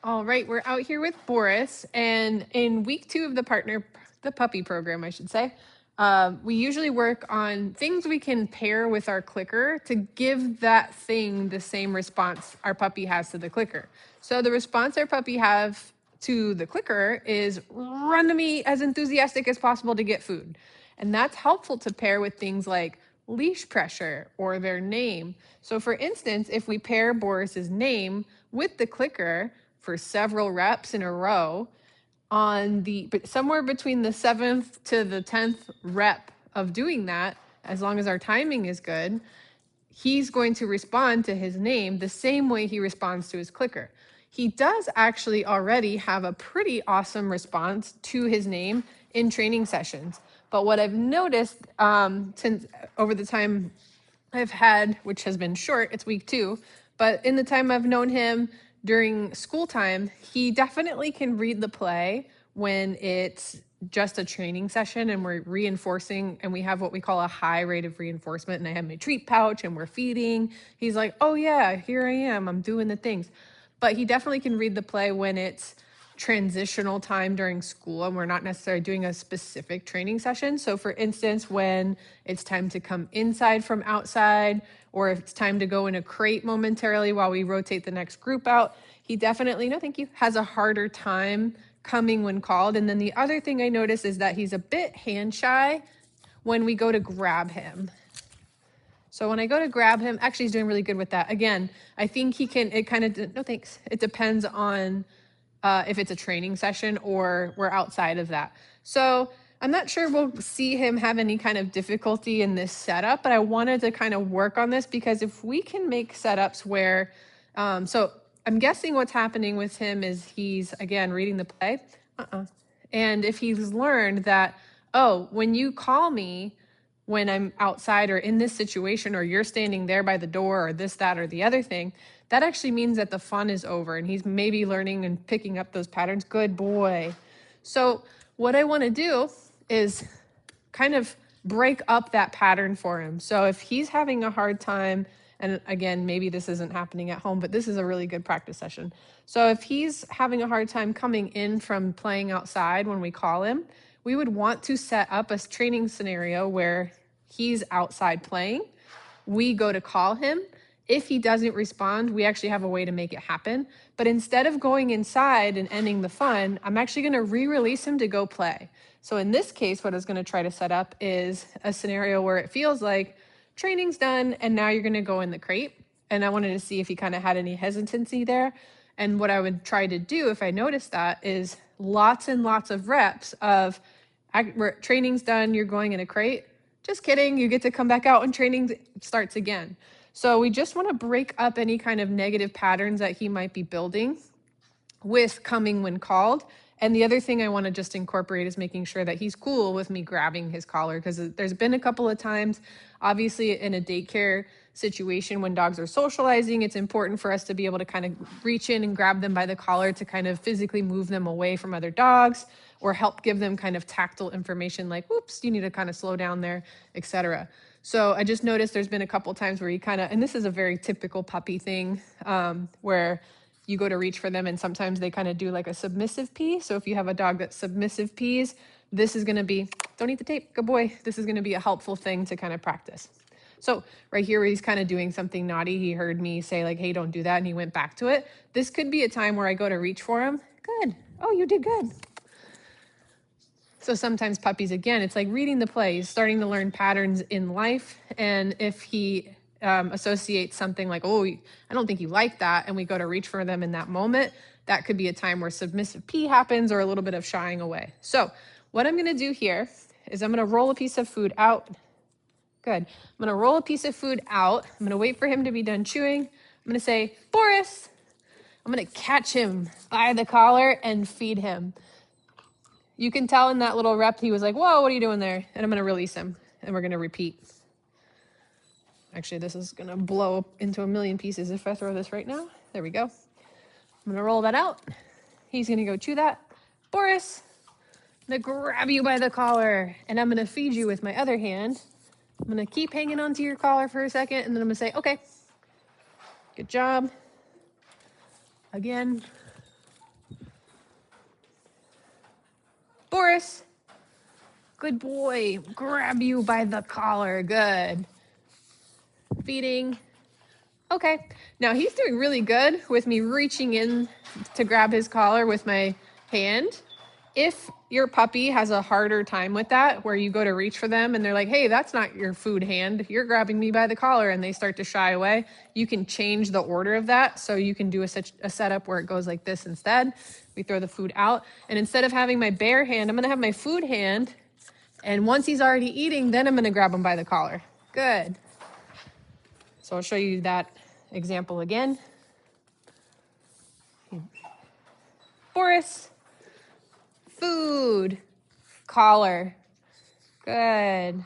All right, we're out here with Boris, and in week 2 of the puppy program, I should say, we usually work on things we can pair with our clicker to give that thing the same response our puppy has to the clicker. So the response our puppy have to the clicker is run to me as enthusiastic as possible to get food. And that's helpful to pair with things like leash pressure or their name. So for instance, if we pair Boris's name with the clicker for several reps in a row, but somewhere between the 7th to the 10th rep of doing that, as long as our timing is good, he's going to respond to his name the same way he responds to his clicker. He does actually already have a pretty awesome response to his name in training sessions. But what I've noticed since over the time I've had, which has been short, it's week 2, but in the time I've known him during school time, he definitely can read the play when it's just a training session and we're reinforcing and we have what we call a high rate of reinforcement and I have my treat pouch and we're feeding. He's like, oh yeah, here I am, I'm doing the things. But he definitely can read the play when it's transitional time during school and we're not necessarily doing a specific training session. So for instance, when it's time to come inside from outside, or if it's time to go in a crate momentarily while we rotate the next group out, he definitely, no thank you, has a harder time coming when called. And then the other thing I notice is that he's a bit hand shy when we go to grab him. So when I go to grab him, actually he's doing really good with that. Again, I think he can, it kind of, no thanks. It depends on if it's a training session or we're outside of that. So I'm not sure we'll see him have any kind of difficulty in this setup, but I wanted to kind of work on this because if we can make setups where, so I'm guessing what's happening with him is he's, again, reading the play. And if he's learned that, oh, when you call me, when I'm outside or in this situation, or you're standing there by the door or this, that, or the other thing, that actually means that the fun is over and he's maybe learning and picking up those patterns. Good boy. So what I want to do is kind of break up that pattern for him. So if he's having a hard time, and again, maybe this isn't happening at home, but this is a really good practice session. So if he's having a hard time coming in from playing outside when we call him, we would want to set up a training scenario where he's outside playing. We go to call him. If he doesn't respond, we actually have a way to make it happen. But instead of going inside and ending the fun, I'm actually going to re-release him to go play. So in this case, what I was going to try to set up is a scenario where it feels like training's done and now you're going to go in the crate. And I wanted to see if he kind of had any hesitancy there. And what I would try to do if I noticed that is lots and lots of reps of training's done, you're going in a crate. Just kidding, you get to come back out and training starts again. So we just want to break up any kind of negative patterns that he might be building with coming when called. And the other thing I want to just incorporate is making sure that he's cool with me grabbing his collar, because there's been a couple of times, obviously in a daycare situation when dogs are socializing, it's important for us to be able to kind of reach in and grab them by the collar to kind of physically move them away from other dogs or help give them kind of tactile information like, whoops, you need to kind of slow down there, etc. So I just noticed there's been a couple times where he kind of, and this is a very typical puppy thing, where you go to reach for them and sometimes they kind of do like a submissive pee. So if you have a dog that submissive pees, this is going to be, don't eat the tape, good boy. This is going to be a helpful thing to kind of practice. So right here where he's kind of doing something naughty, he heard me say like, hey, don't do that. And he went back to it. This could be a time where I go to reach for him. Good. Oh, you did good. So sometimes puppies, again, it's like reading the play. He's starting to learn patterns in life. And if he associates something like, oh, I don't think you like that, and we go to reach for them in that moment, that could be a time where submissive pee happens or a little bit of shying away. So what I'm going to do here is I'm going to roll a piece of food out. Good. I'm going to roll a piece of food out. I'm going to wait for him to be done chewing. I'm going to say, Boris. I'm going to catch him by the collar and feed him. You can tell in that little rep, he was like, whoa, what are you doing there? And I'm going to release him and we're going to repeat. Actually, this is going to blow into a million pieces if I throw this right now. There we go. I'm going to roll that out. He's going to go chew that. Boris, I'm going to grab you by the collar and I'm going to feed you with my other hand. I'm going to keep hanging onto your collar for a second and then I'm going to say, okay, good job. Again. Boris. Good boy. Grab you by the collar. Good. Feeding. Okay. Now he's doing really good with me reaching in to grab his collar with my hand. If your puppy has a harder time with that, where you go to reach for them and they're like, hey, that's not your food hand, you're grabbing me by the collar, and they start to shy away, you can change the order of that. So you can do a setup where it goes like this instead. We throw the food out. And instead of having my bare hand, I'm going to have my food hand. And once he's already eating, then I'm going to grab him by the collar. Good. So I'll show you that example again. Boris. Food. Collar. Good.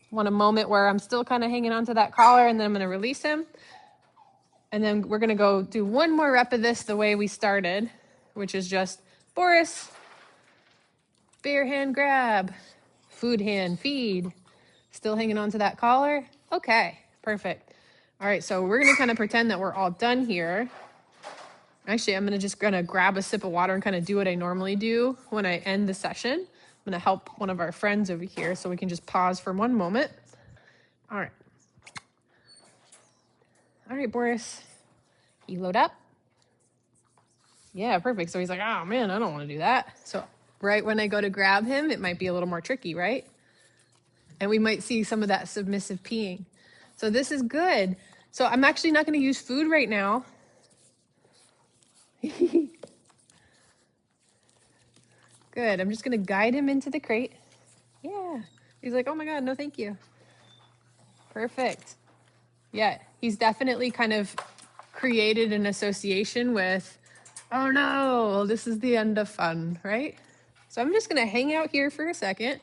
Want a moment where I'm still kind of hanging on to that collar, and then I'm going to release him. And then we're going to go do one more rep of this the way we started, which is just Boris, bare hand grab, food hand feed. Still hanging on to that collar? Okay, perfect. All right, so we're going to kind of pretend that we're all done here. Actually, I'm just going to grab a sip of water and kind of do what I normally do when I end the session. I'm going to help one of our friends over here, so we can just pause for one moment. All right. All right, Boris. You load up. Yeah, perfect. So he's like, oh man, I don't want to do that. So right when I go to grab him, it might be a little more tricky, right? And we might see some of that submissive peeing. So this is good. So I'm actually not going to use food right now. Good. I'm just going to guide him into the crate. Yeah. He's like, oh my God, no thank you. Perfect. Yeah, he's definitely kind of created an association with, oh no, this is the end of fun, right? So I'm just going to hang out here for a second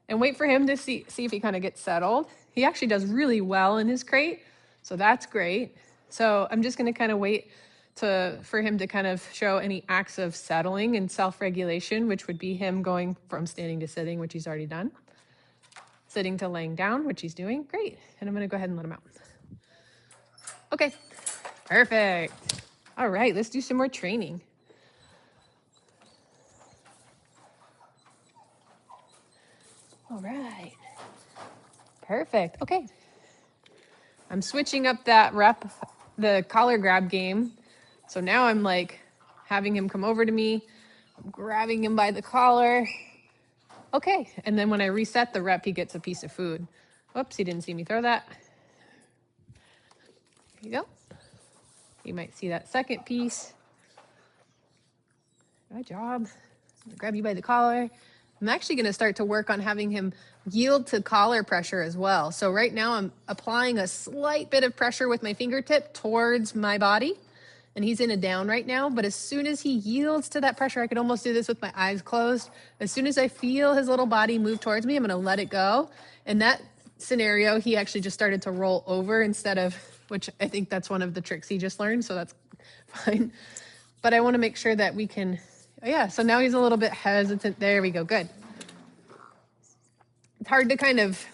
and wait for him to see if he kind of gets settled. He actually does really well in his crate, so that's great. So I'm just going to kind of wait for him to kind of show any acts of settling and self-regulation, which would be him going from standing to sitting, which he's already done. Sitting to laying down, which he's doing. Great. And I'm going to go ahead and let him out. Okay, perfect. All right, let's do some more training. All right, perfect. Okay, I'm switching up that rep, the collar grab game. So now I'm like having him come over to me. I'm grabbing him by the collar. Okay, and then when I reset the rep, he gets a piece of food. Whoops, he didn't see me throw that. There you go. You might see that second piece. Good job. I'm gonna grab you by the collar. I'm actually going to start to work on having him yield to collar pressure as well. So right now I'm applying a slight bit of pressure with my fingertip towards my body. And he's in a down right now. But as soon as he yields to that pressure, I could almost do this with my eyes closed. As soon as I feel his little body move towards me, I'm going to let it go. In that scenario, he actually just started to roll over instead of, which I think that's one of the tricks he just learned. So that's fine. But I want to make sure that we can... Yeah, so now he's a little bit hesitant. There we go, good. It's hard to kind of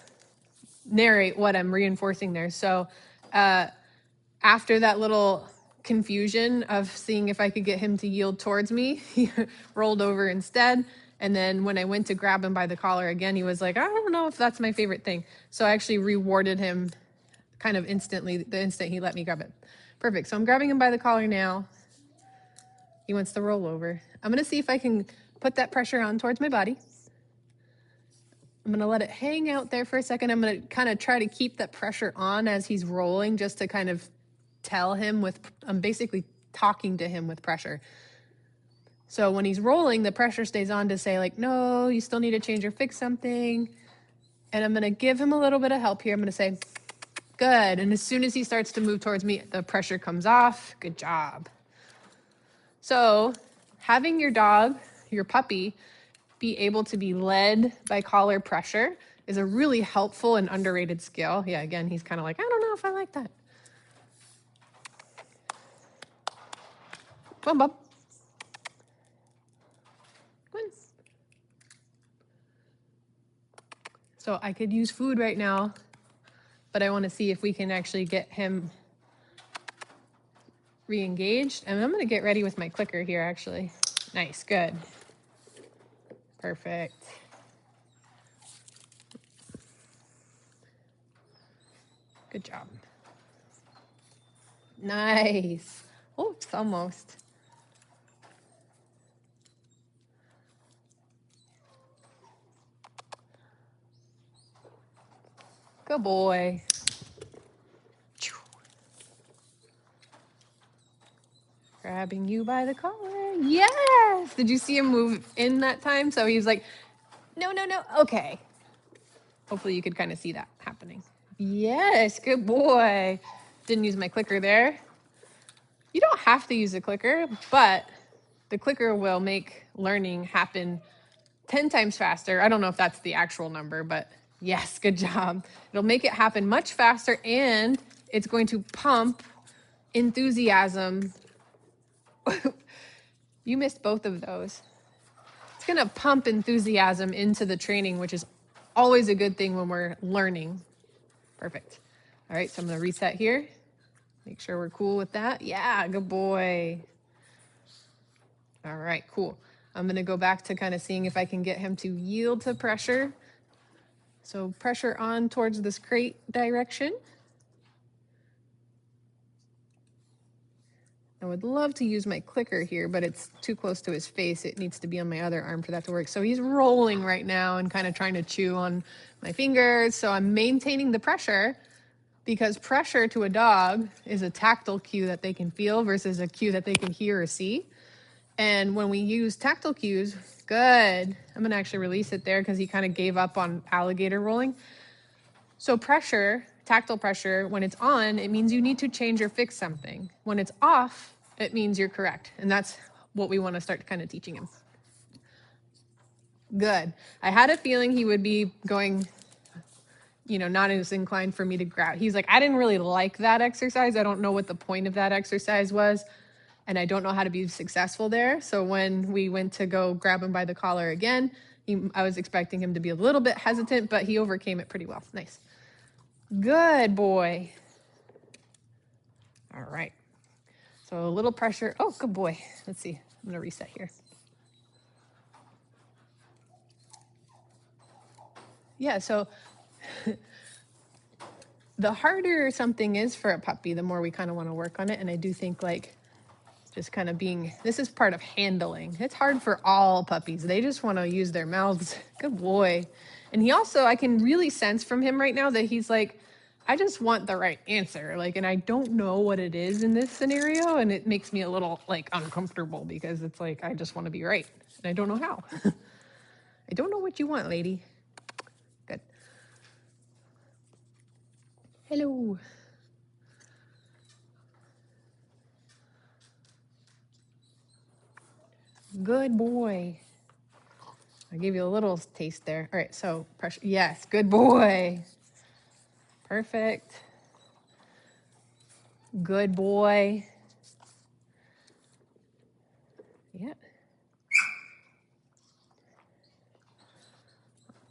narrate what I'm reinforcing there. So after that little confusion of seeing if I could get him to yield towards me, he rolled over instead. And then when I went to grab him by the collar again, he was like, I don't know if that's my favorite thing. So I actually rewarded him kind of instantly, the instant he let me grab it. Perfect, so I'm grabbing him by the collar now. He wants to roll over. I'm going to see if I can put that pressure on towards my body. I'm going to let it hang out there for a second. I'm going to kind of try to keep that pressure on as he's rolling, just to kind of tell him I'm basically talking to him with pressure. So when he's rolling, the pressure stays on to say like, no, you still need to change or fix something. And I'm going to give him a little bit of help here. I'm going to say, good. And as soon as he starts to move towards me, the pressure comes off. Good job. So having your dog, your puppy, be able to be led by collar pressure is a really helpful and underrated skill. Yeah, again, he's kind of like, I don't know if I like that. Come on, bub. Come on. So I could use food right now, but I want to see if we can actually get him re-engaged. And I'm going to get ready with my clicker here, actually. Nice, good. Perfect. Good job. Nice. Oops, almost. Good boy. Grabbing you by the collar. Yes. Did you see him move in that time? So he's like, no, no, no. Okay. Hopefully you could kind of see that happening. Yes. Good boy. Didn't use my clicker there. You don't have to use a clicker, but the clicker will make learning happen 10 times faster. I don't know if that's the actual number, but yes, good job. It'll make it happen much faster, and it's going to pump enthusiasm. You missed both of those. It's going to pump enthusiasm into the training, which is always a good thing when we're learning. Perfect. All right, so I'm going to reset here. Make sure we're cool with that. Yeah, good boy. All right, cool. I'm going to go back to kind of seeing if I can get him to yield to pressure. So pressure on towards this crate direction. I would love to use my clicker here, but it's too close to his face. It needs to be on my other arm for that to work. So he's rolling right now and kind of trying to chew on my fingers. So I'm maintaining the pressure, because pressure to a dog is a tactile cue that they can feel versus a cue that they can hear or see. And when we use tactile cues, good. I'm going to actually release it there because he kind of gave up on alligator rolling. So pressure, tactile pressure, when it's on, it means you need to change or fix something. When it's off, it means you're correct. And that's what we want to start kind of teaching him. Good. I had a feeling he would be going, not as inclined for me to grab. He's like, I didn't really like that exercise. I don't know what the point of that exercise was, and I don't know how to be successful there. So when we went to go grab him by the collar again, I was expecting him to be a little bit hesitant, but he overcame it pretty well. Nice. Good boy. All right. So a little pressure. Oh, good boy. Let's see. I'm going to reset here. Yeah, so the harder something is for a puppy, the more we kind of want to work on it. And I do think just kind of this is part of handling. It's hard for all puppies. They just want to use their mouths. Good boy. And I can really sense from him right now that he's like, I just want the right answer. And I don't know what it is in this scenario. And it makes me a little uncomfortable because it's like, I just want to be right. And I don't know how. I don't know what you want, lady. Good. Hello. Good boy. I gave you a little taste there. All right, so pressure. Yes, good boy. Perfect. Good boy. Yeah.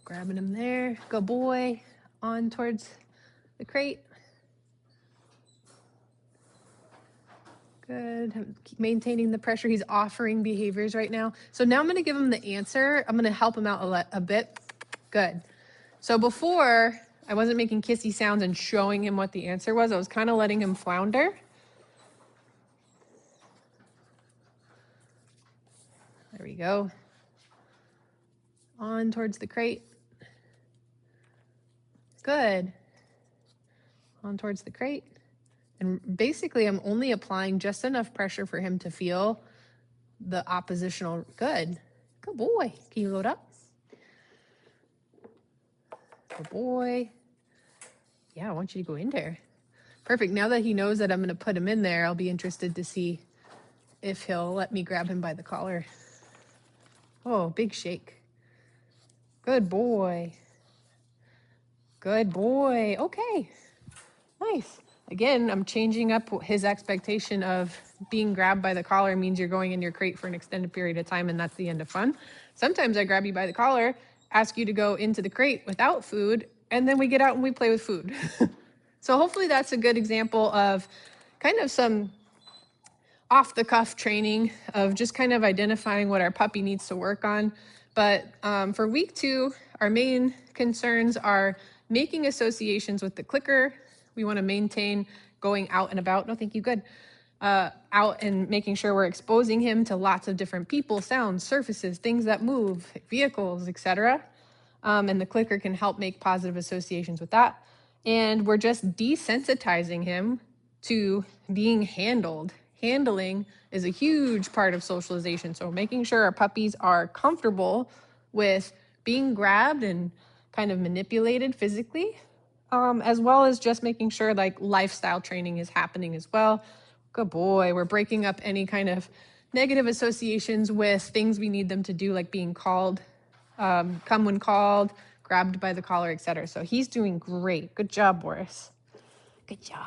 Grabbing him there. Good boy. On towards the crate. Good. Keep maintaining the pressure. He's offering behaviors right now. So now I'm going to give him the answer. I'm going to help him out a bit. Good. So before, I wasn't making kissy sounds and showing him what the answer was. I was kind of letting him flounder. There we go. On towards the crate. Good. On towards the crate. And basically, I'm only applying just enough pressure for him to feel the oppositional. Good. Good boy. Can you load up? Good boy. Yeah, I want you to go in there. Perfect. Now that he knows that I'm going to put him in there, I'll be interested to see if he'll let me grab him by the collar. Oh, big shake. Good boy. Good boy. Okay. Nice. Again, I'm changing up his expectation of being grabbed by the collar means you're going in your crate for an extended period of time, and that's the end of fun. Sometimes I grab you by the collar, ask you to go into the crate without food, and then we get out and we play with food. So hopefully that's a good example of kind of some off-the-cuff training of just kind of identifying what our puppy needs to work on. But for week 2, our main concerns are making associations with the clicker. We want to maintain going out and about. No, thank you. Good. Out and making sure we're exposing him to lots of different people, sounds, surfaces, things that move, vehicles, etc. And the clicker can help make positive associations with that. And we're just desensitizing him to being handled. Handling is a huge part of socialization. So making sure our puppies are comfortable with being grabbed and kind of manipulated physically, as well as just making sure like lifestyle training is happening as well. Good boy. We're breaking up any kind of negative associations with things we need them to do, like being called, come when called, grabbed by the collar, etc. So he's doing great. Good job, Boris. Good job.